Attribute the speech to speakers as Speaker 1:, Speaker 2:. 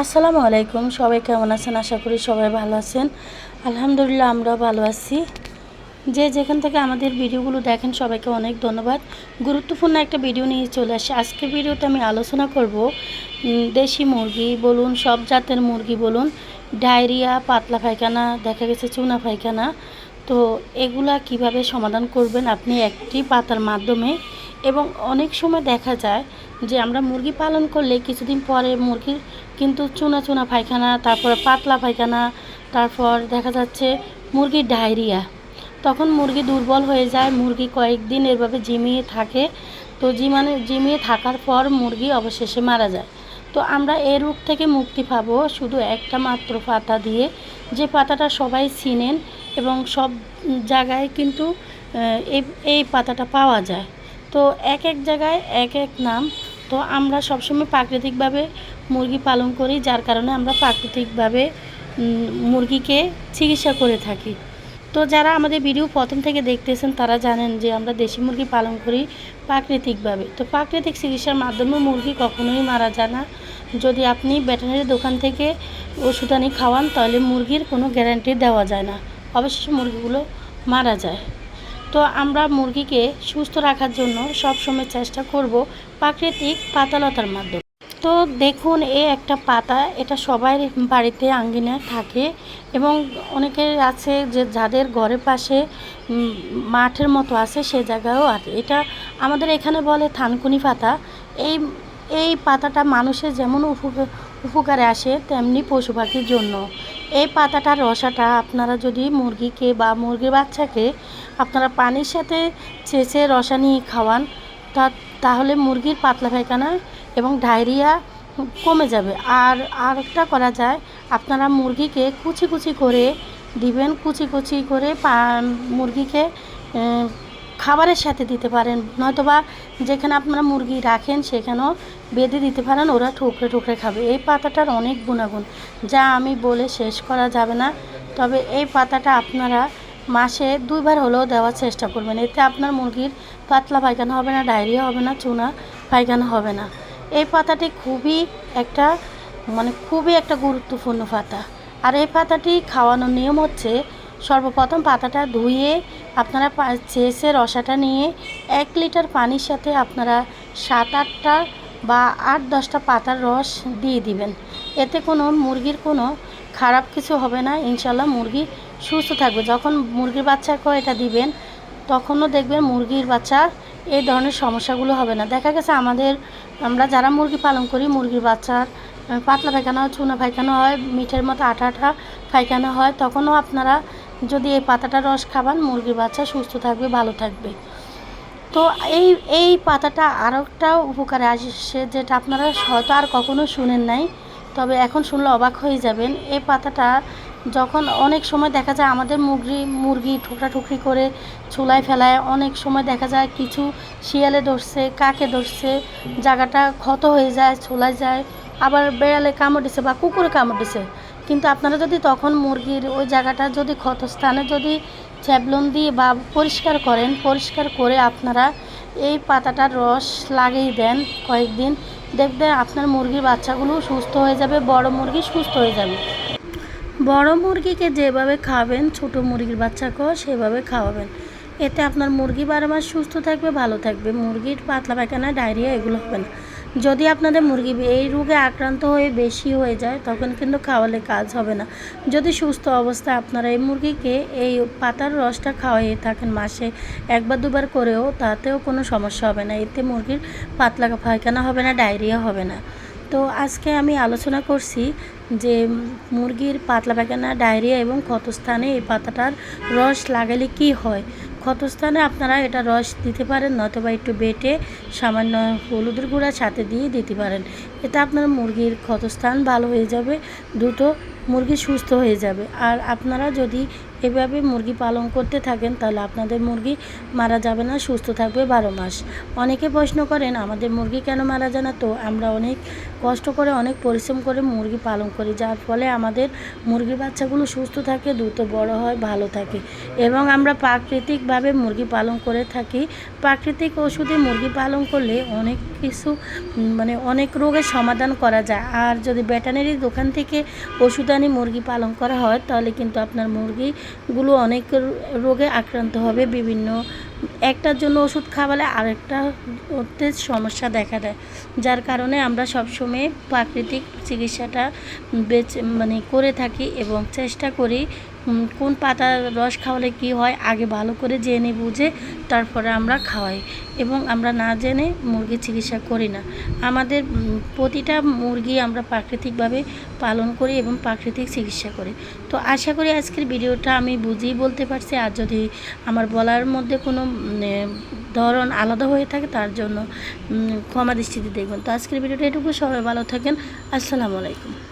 Speaker 1: আসসালামু আলাইকুম। সবাই কেমন আছেন? আশা করি সবাই ভালো আছেন। আলহামদুলিল্লাহ আমরাও ভালো আছি। যে যেখান থেকে আমাদের ভিডিওগুলো দেখেন সবাইকে অনেক ধন্যবাদ। গুরুত্বপূর্ণ একটা ভিডিও নিয়ে চলে আসি। আজকের ভিডিওতে আমি আলোচনা করব দেশি মুরগি বলুন, সব জাতের মুরগি বলুন, ডায়রিয়া, পাতলা পায়খানা, দেখা গেছে চুনা পায়খানা, তো এগুলা কিভাবে সমাধান করবেন আপনি একটি পাতার মাধ্যমে। এবং অনেক সময় দেখা যায় যে আমরা মুরগি পালন করলে কিছুদিন পরে মুরগির কিন্তু চুনা চুনা পায়খানা, তারপর পাতলা পায়খানা, তারপর দেখা যাচ্ছে মুরগির ডায়রিয়া, তখন মুরগি দুর্বল হয়ে যায়। মুরগি কয়েকদিন এভাবে ঝিমিয়ে থাকে, তো ঝিমিয়ে থাকার পর মুরগি অবশেষে মারা যায়। তো আমরা এই রোগ থেকে মুক্তি পাবো শুধু একটা মাত্র পাতা দিয়ে, যে পাতাটা সবাই চিনেন এবং সব জায়গায় কিন্তু এই এই পাতাটা পাওয়া যায়। তো এক এক জায়গায় এক এক নাম। তো আমরা সবসময় প্রাকৃতিকভাবে মুরগি পালন করি, যার কারণে আমরা প্রাকৃতিকভাবে মুরগিকে চিকিৎসা করে থাকি। তো যারা আমাদের ভিডিও প্রথম থেকে দেখতেছেন তারা জানেন যে আমরা দেশি মুরগি পালন করি প্রাকৃতিকভাবে। তো প্রাকৃতিক চিকিৎসার মাধ্যমে মুরগি কখনোই মারা যায় না। যদি আপনি ভেটেরিনারি দোকান থেকে ওষুধ আনি খাওয়ান তাহলে মুরগির কোনো গ্যারান্টি দেওয়া যায় না, অবশেষে মুরগিগুলো মারা যায়। তো আমরা মুরগিকে সুস্থ রাখার জন্য সবসময় চেষ্টা করব প্রাকৃতিক পাতালতার মাধ্যমে। তো দেখুন, এই একটা পাতা, এটা সবাই বাড়িতে আঙ্গিনায় থাকে এবং অনেকের আছে যে যাদের ঘরের পাশে মাঠের মতো আছে সে জায়গায়ও আছে। এটা আমাদের এখানে বলে থানকুনি পাতা। এই এই পাতাটা মানুষের যেমন উপকারে আসে তেমনি পশু পাখির জন্য। এই পাতাটার রসাটা আপনারা যদি মুরগিকে বা মুরগির বাচ্চাকে আপনারা পানির সাথে ছেঁচে রসা নিয়ে খাওয়ান তাহলে মুরগির পাতলা পায়খানা এবং ডায়রিয়া কমে যাবে। আর আরেকটা করা যায়, আপনারা মুরগিকে কুচি কুচি করে দিবেন, কুচি কুচি করে মুরগিকে খাবারের সাথে দিতে পারেন, নয়তোবা যেখানে আপনারা মুরগি রাখেন সেখানেও বেঁধে দিতে পারেন, ওরা ঠুকরে ঠুকরে খাবে। এই পাতাটার অনেক গুণাগুণ যা আমি বলে শেষ করা যাবে না। তবে এই পাতাটা আপনারা মাসে 2 বার হলেও দেওয়ার চেষ্টা করবেন। এতে আপনার মুরগির পাতলা পায়খানা হবে না, ডায়রিয়া হবে না, চুনা পায়খানা হবে না। এই পাতাটি খুবই একটা গুরুত্বপূর্ণ পাতা। আর এই পাতাটি খাওয়ানোর নিয়ম হচ্ছে, সর্বপ্রথম পাতাটা ধুয়ে আপনারা চেঁচে রসাটা নিয়ে 1 লিটার পানির সাথে আপনারা 7-8টা বা 8-10টা পাতার রস দিয়ে দিবেন। এতে কোনো মুরগির কোনো খারাপ কিছু হবে না, ইনশাল্লাহ মুরগি সুস্থ থাকবে। যখন মুরগির বাচ্চাকেও এটা দিবেন তখনও দেখবেন মুরগির বাচ্চা এই ধরনের সমস্যাগুলো হবে না। দেখা গেছে আমরা যারা মুরগি পালন করি মুরগির বাচ্চার পাতলা পায়খানা হয়, চুনা পায়খানা হয়, মিঠের মতো আঠা আঠা পায়খানা হয়, তখনও আপনারা যদি এই পাতাটার রস খাবান মুরগির বাচ্চা সুস্থ থাকবে, ভালো থাকবে। তো এই পাতাটা আরও একটা উপকারে আসে, যেটা আপনারা হয়তো আর কখনো শুনেন নাই, তবে এখন শুনলে অবাক হয়ে যাবেন। এই পাতাটা যখন অনেক সময় দেখা যায় আমাদের মুরগি ঠুকরি করে চুলায় ফেলায়, অনেক সময় দেখা যায় কিছু শিয়ালে ধরছে, কাকে ধরছে, জায়গাটা ক্ষত হয়ে যায়, চুলায় যায়, আবার বেড়ালে কামড় দিছে বা কুকুরে কামড় দিছে। কিন্তু আপনারা যদি তখন মুরগির ওই জায়গাটা যদি ক্ষতস্থানে যদি চ্যাবলন দিয়ে বা পরিষ্কার করে আপনারা এই পাতাটার রস লাগিয়ে দেন কয়েকদিন, দেখবেন আপনার মুরগির বাচ্চাগুলো সুস্থ হয়ে যাবে, বড় মুরগি সুস্থ হয়ে যাবে। বড় মুরগিকে যেভাবে খাবেন ছোট মুরগির বাচ্চাকেও সেভাবে খাওয়াবেন। এতে আপনার মুরগি 12 মাস সুস্থ থাকবে, ভালো থাকবে। মুরগির পাতলা পায়খানা, ডায়রিয়া এগুলো হবে না। যদি আপনাদের মুরগি এই রোগে আক্রান্ত হয়ে বেশি হয়ে যায় তখন কিন্তু খাওয়ালে কাজ হবে না। যদি সুস্থ অবস্থায় আপনারা এই মুরগিকে এই পাতার রসটা খাওয়াইয়ে থাকেন মাসে 1 বা 2 বার করেও, তাতেও কোনো সমস্যা হবে না। এতে মুরগির পাতলা পায়খানা হবে না, ডায়রিয়া হবে না। তো আজকে আমি আলোচনা করছি যে মুরগির পাতলা পায়খানা, ডায়রিয়া এবং ক্ষতস্থানে এই পাতাটার রস লাগালে কি হয়। ক্ষতস্থানে আপনারা এটা রস দিতে পারেন, নয়তোবা একটু বেটে সামান্য হলুদের গুঁড়া সাথে দিয়ে দিতে পারেন। এতে আপনার মুরগির ক্ষতস্থান ভালো হয়ে যাবে, দ্রুত মুরগি সুস্থ হয়ে যাবে। আর আপনারা যদি এভাবে মুরগি পালন করতে থাকেন তাহলে আপনাদের মুরগি মারা যাবে না, সুস্থ থাকবে 12 মাস। অনেকে প্রশ্ন করেন আমাদের মুরগি কেন মারা যায় না। তো আমরা অনেক কষ্ট করে অনেক পরিশ্রম করে মুরগি পালন করি, যার ফলে আমাদের মুরগির বাচ্চাগুলো সুস্থ থাকে, দ্রুত বড় হয়, ভালো থাকে। এবং আমরা প্রাকৃতিকভাবে মুরগি পালন করে থাকি। প্রাকৃতিক ওষুধে মুরগি পালন করলে অনেক কিছু অনেক রোগের সমাধান করা যায়। আর যদি ভেটেরিনারি দোকান থেকে ওষুধ আনি মুরগি পালন করা হয়, তাহলে কিন্তু আপনার মুরগিগুলো অনেক রোগে আক্রান্ত হবে। একটার জন্য ওষুধ খাওয়ালে আরেকটা ওতে সমস্যা দেখা দেয়, যার কারণে আমরা সবসময় প্রাকৃতিক চিকিৎসাটা করে থাকি এবং চেষ্টা করি কোন পাতার রস খাওয়ালে কি হয় আগে ভালো করে জেনে বুঝে তারপরে আমরা খাওয়াই। এবং আমরা না জেনে মুরগির চিকিৎসা করি না। আমাদের প্রতিটা মুরগি আমরা প্রাকৃতিকভাবে পালন করি এবং প্রাকৃতিক চিকিৎসা করি। তো আশা করি আজকের ভিডিওটা আমি বুঝিয়ে বলতে পারছি। আর যদি আমার বলার মধ্যে কোনো ধরন আলাদা হয়ে থাকে তার জন্য ক্ষমা দৃষ্টিতে দেখবেন। তো আজকের ভিডিওটা এটুকু। সবাই ভালো থাকেন। আসসালামু আলাইকুম।